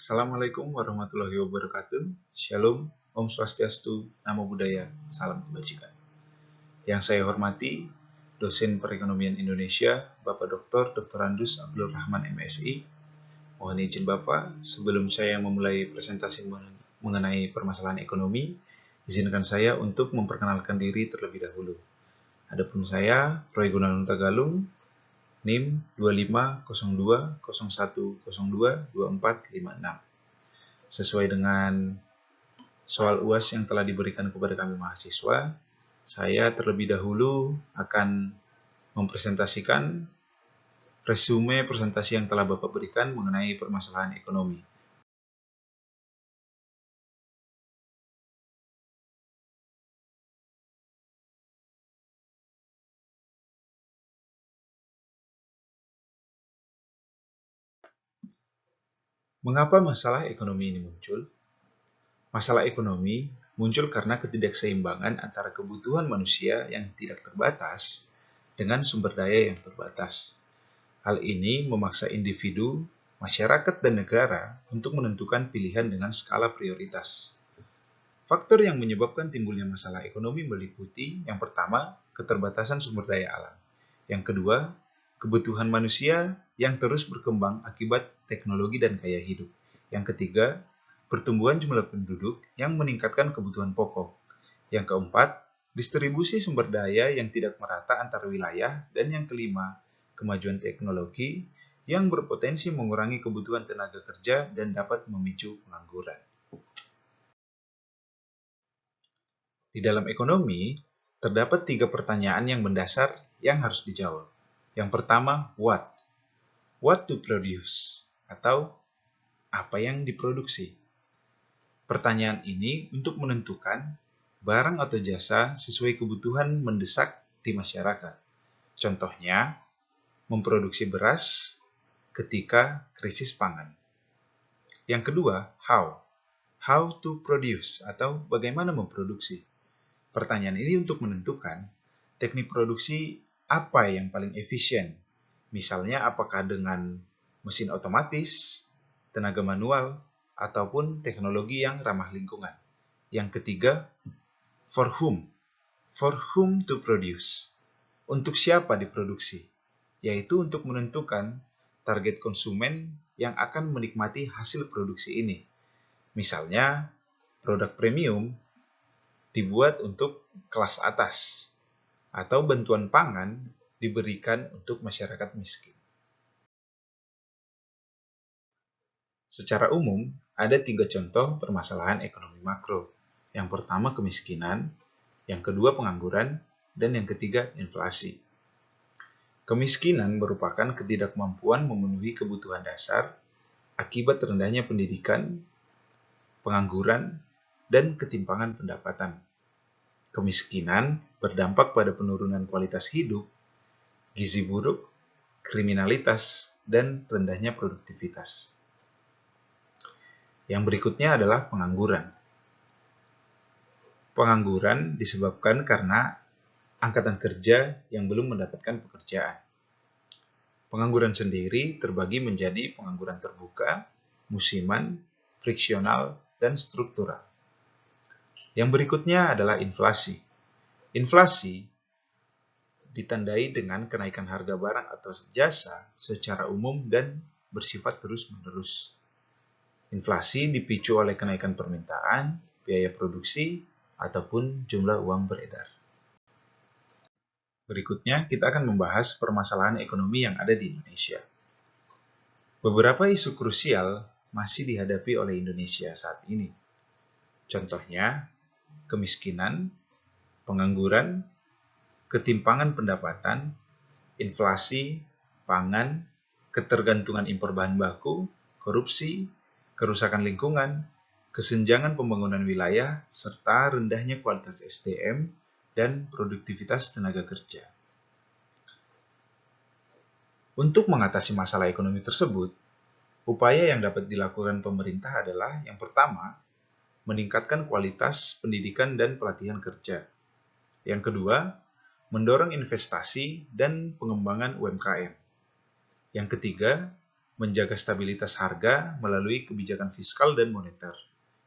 Assalamualaikum warahmatullahi wabarakatuh. Shalom, Om Swastiastu, Namo Buddhaya, Salam Kebajikan. Yang saya hormati, dosen perekonomian Indonesia, Bapak Dr. Andus Abdul Rahman MSI. Mohon izin Bapak, sebelum saya memulai presentasi mengenai permasalahan ekonomi, izinkan saya untuk memperkenalkan diri terlebih dahulu. Adapun saya, Roy Gunawan Tagalung, NIM 250201022456. Sesuai dengan soal UAS yang telah diberikan kepada kami mahasiswa, saya terlebih dahulu akan mempresentasikan resume presentasi yang telah Bapak berikan mengenai permasalahan ekonomi. Mengapa masalah ekonomi ini muncul? Masalah ekonomi muncul karena ketidakseimbangan antara kebutuhan manusia yang tidak terbatas dengan sumber daya yang terbatas. Hal ini memaksa individu, masyarakat, dan negara untuk menentukan pilihan dengan skala prioritas. Faktor yang menyebabkan timbulnya masalah ekonomi meliputi yang pertama, keterbatasan sumber daya alam. Yang kedua, kebutuhan manusia yang terus berkembang akibat teknologi dan gaya hidup. Yang ketiga, pertumbuhan jumlah penduduk yang meningkatkan kebutuhan pokok. Yang keempat, distribusi sumber daya yang tidak merata antar wilayah. Dan yang kelima, kemajuan teknologi yang berpotensi mengurangi kebutuhan tenaga kerja dan dapat memicu pengangguran. Di dalam ekonomi, terdapat 3 pertanyaan yang mendasar yang harus dijawab. Yang pertama, what? What to produce? Atau apa yang diproduksi? Pertanyaan ini untuk menentukan barang atau jasa sesuai kebutuhan mendesak di masyarakat. Contohnya, memproduksi beras ketika krisis pangan. Yang kedua, how? How to produce atau bagaimana memproduksi? Pertanyaan ini untuk menentukan teknik produksi apa yang paling efisien. Misalnya apakah dengan mesin otomatis, tenaga manual, ataupun teknologi yang ramah lingkungan. Yang ketiga, for whom? For whom to produce? Untuk siapa diproduksi? Yaitu untuk menentukan target konsumen yang akan menikmati hasil produksi ini. Misalnya, produk premium dibuat untuk kelas atas, atau bantuan pangan diberikan untuk masyarakat miskin. Secara umum, ada 3 contoh permasalahan ekonomi makro. Yang pertama kemiskinan, yang kedua pengangguran, dan yang ketiga inflasi. Kemiskinan merupakan ketidakmampuan memenuhi kebutuhan dasar akibat rendahnya pendidikan, pengangguran, dan ketimpangan pendapatan. Kemiskinan berdampak pada penurunan kualitas hidup, gizi buruk, kriminalitas, dan rendahnya produktivitas. Yang berikutnya adalah pengangguran. Pengangguran disebabkan karena angkatan kerja yang belum mendapatkan pekerjaan. Pengangguran sendiri terbagi menjadi pengangguran terbuka, musiman, friksional, dan struktural. Yang berikutnya adalah inflasi. Inflasi ditandai dengan kenaikan harga barang atau jasa secara umum dan bersifat terus-menerus. Inflasi dipicu oleh kenaikan permintaan, biaya produksi, ataupun jumlah uang beredar. Berikutnya, kita akan membahas permasalahan ekonomi yang ada di Indonesia. Beberapa isu krusial masih dihadapi oleh Indonesia saat ini. Contohnya, kemiskinan, pengangguran, ketimpangan pendapatan, inflasi, pangan, ketergantungan impor bahan baku, korupsi, kerusakan lingkungan, kesenjangan pembangunan wilayah, serta rendahnya kualitas SDM dan produktivitas tenaga kerja. Untuk mengatasi masalah ekonomi tersebut, upaya yang dapat dilakukan pemerintah adalah yang pertama, meningkatkan kualitas pendidikan dan pelatihan kerja. Yang kedua, mendorong investasi dan pengembangan UMKM. Yang ketiga, menjaga stabilitas harga melalui kebijakan fiskal dan moneter.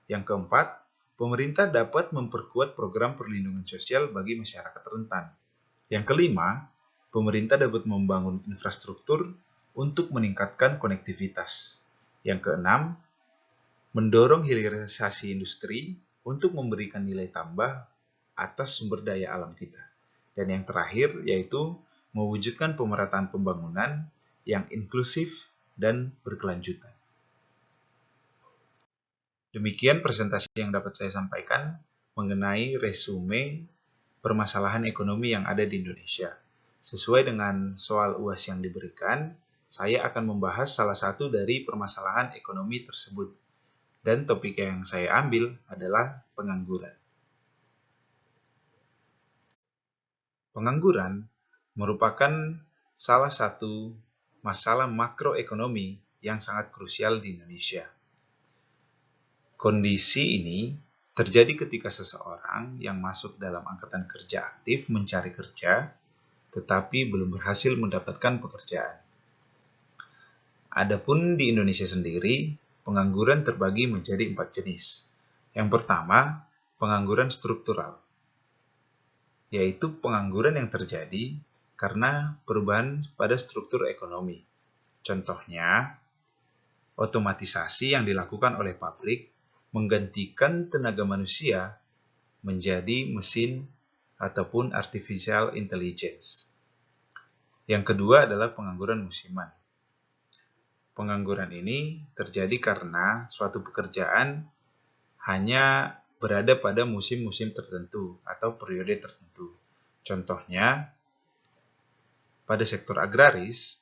Yang keempat, pemerintah dapat memperkuat program perlindungan sosial bagi masyarakat rentan. Yang kelima, pemerintah dapat membangun infrastruktur untuk meningkatkan konektivitas. Yang keenam, mendorong hilirisasi industri untuk memberikan nilai tambah atas sumber daya alam kita. Dan yang terakhir yaitu mewujudkan pemerataan pembangunan yang inklusif dan berkelanjutan. Demikian presentasi yang dapat saya sampaikan mengenai resume permasalahan ekonomi yang ada di Indonesia. Sesuai dengan soal UAS yang diberikan, saya akan membahas salah satu dari permasalahan ekonomi tersebut. Dan topik yang saya ambil adalah pengangguran. Pengangguran merupakan salah satu masalah makroekonomi yang sangat krusial di Indonesia. Kondisi ini terjadi ketika seseorang yang masuk dalam angkatan kerja aktif mencari kerja, tetapi belum berhasil mendapatkan pekerjaan. Adapun di Indonesia sendiri, pengangguran terbagi menjadi 4 jenis. Yang pertama, pengangguran struktural, yaitu pengangguran yang terjadi karena perubahan pada struktur ekonomi. Contohnya, otomatisasi yang dilakukan oleh pabrik menggantikan tenaga manusia menjadi mesin ataupun artificial intelligence. Yang kedua adalah pengangguran musiman. Pengangguran ini terjadi karena suatu pekerjaan hanya berada pada musim-musim tertentu atau periode tertentu. Contohnya, pada sektor agraris,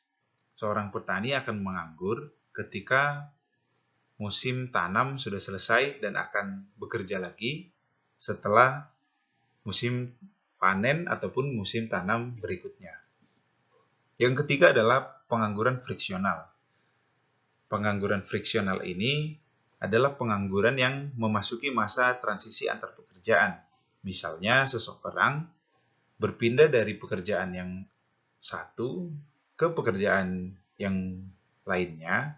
seorang petani akan menganggur ketika musim tanam sudah selesai dan akan bekerja lagi setelah musim panen ataupun musim tanam berikutnya. Yang ketiga adalah pengangguran friksional. Pengangguran friksional ini adalah pengangguran yang memasuki masa transisi antar pekerjaan. Misalnya, seseorang berpindah dari pekerjaan yang satu ke pekerjaan yang lainnya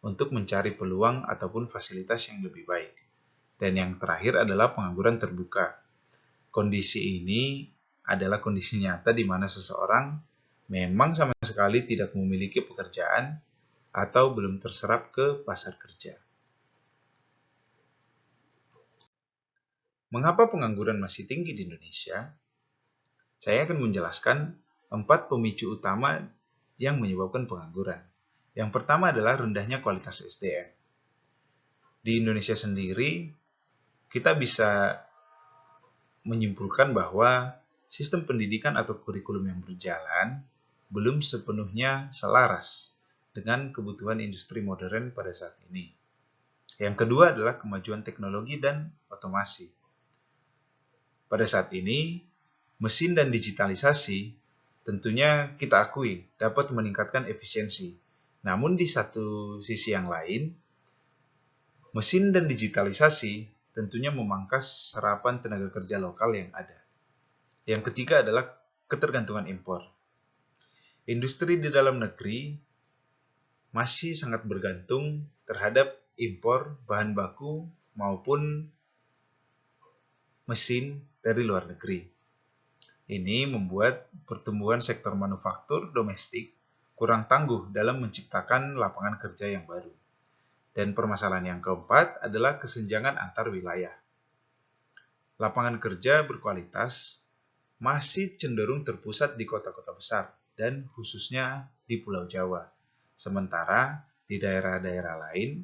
untuk mencari peluang ataupun fasilitas yang lebih baik. Dan yang terakhir adalah pengangguran terbuka. Kondisi ini adalah kondisi nyata di mana seseorang memang sama sekali tidak memiliki pekerjaan atau belum terserap ke pasar kerja. Mengapa pengangguran masih tinggi di Indonesia? Saya akan menjelaskan 4 pemicu utama yang menyebabkan pengangguran. Yang pertama adalah rendahnya kualitas SDM. Di Indonesia sendiri, kita bisa menyimpulkan bahwa sistem pendidikan atau kurikulum yang berjalan belum sepenuhnya selaras dengan kebutuhan industri modern pada saat ini. Yang kedua adalah kemajuan teknologi dan otomasi. Pada saat ini, mesin dan digitalisasi tentunya kita akui dapat meningkatkan efisiensi. Namun di satu sisi yang lain, mesin dan digitalisasi tentunya memangkas serapan tenaga kerja lokal yang ada. Yang ketiga adalah ketergantungan impor. Industri di dalam negeri masih sangat bergantung terhadap impor bahan baku maupun mesin dari luar negeri. Ini membuat pertumbuhan sektor manufaktur domestik kurang tangguh dalam menciptakan lapangan kerja yang baru. Dan permasalahan yang keempat adalah kesenjangan antar wilayah. Lapangan kerja berkualitas masih cenderung terpusat di kota-kota besar dan khususnya di Pulau Jawa. Sementara di daerah-daerah lain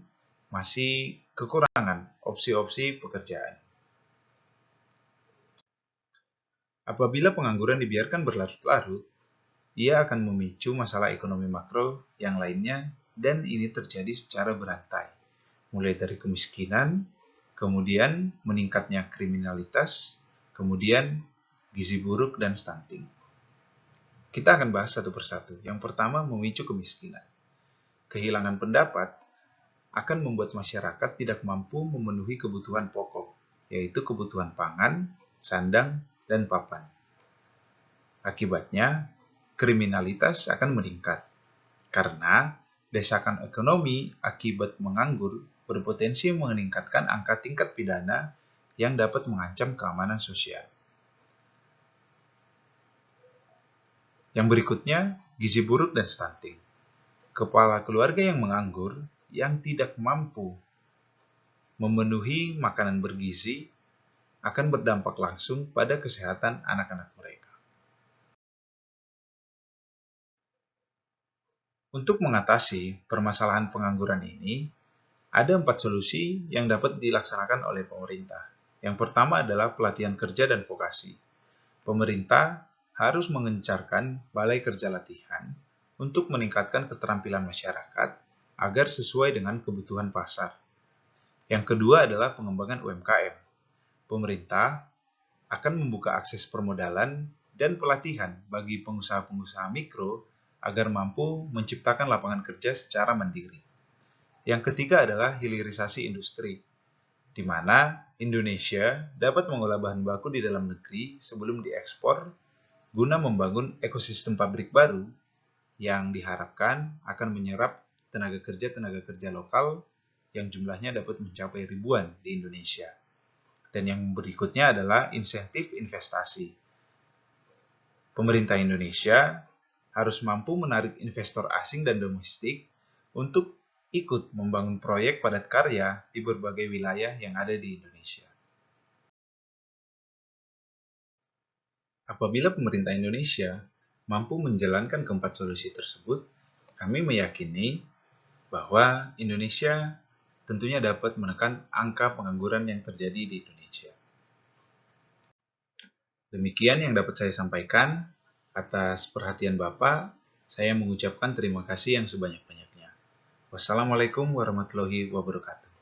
masih kekurangan opsi-opsi pekerjaan. Apabila pengangguran dibiarkan berlarut-larut, ia akan memicu masalah ekonomi makro yang lainnya dan ini terjadi secara berantai. Mulai dari kemiskinan, kemudian meningkatnya kriminalitas, kemudian gizi buruk dan stunting. Kita akan bahas satu persatu. Yang pertama, memicu kemiskinan. Kehilangan pendapat akan membuat masyarakat tidak mampu memenuhi kebutuhan pokok, yaitu kebutuhan pangan, sandang, dan papan. Akibatnya, kriminalitas akan meningkat karena Desakan ekonomi akibat menganggur berpotensi meningkatkan angka tingkat pidana yang dapat mengancam keamanan sosial. Yang berikutnya, gizi buruk dan stunting. Kepala keluarga yang menganggur, yang tidak mampu memenuhi makanan bergizi, akan berdampak langsung pada kesehatan anak-anak mereka. Untuk mengatasi permasalahan pengangguran ini, ada 4 solusi yang dapat dilaksanakan oleh pemerintah. Yang pertama adalah pelatihan kerja dan vokasi. Pemerintah harus mengencarkan balai kerja latihan untuk meningkatkan keterampilan masyarakat agar sesuai dengan kebutuhan pasar. Yang kedua adalah pengembangan UMKM. Pemerintah akan membuka akses permodalan dan pelatihan bagi pengusaha-pengusaha mikro agar mampu menciptakan lapangan kerja secara mandiri. Yang ketiga adalah hilirisasi industri, di mana Indonesia dapat mengolah bahan baku di dalam negeri sebelum diekspor guna membangun ekosistem pabrik baru yang diharapkan akan menyerap tenaga kerja lokal yang jumlahnya dapat mencapai ribuan di Indonesia. Dan yang berikutnya adalah insentif investasi. Pemerintah Indonesia harus mampu menarik investor asing dan domestik untuk ikut membangun proyek padat karya di berbagai wilayah yang ada di Indonesia. Apabila pemerintah Indonesia mampu menjalankan keempat solusi tersebut, kami meyakini bahwa Indonesia tentunya dapat menekan angka pengangguran yang terjadi di Indonesia. Demikian yang dapat saya sampaikan. Atas perhatian Bapak, saya mengucapkan terima kasih yang sebanyak-banyaknya. Wassalamualaikum warahmatullahi wabarakatuh.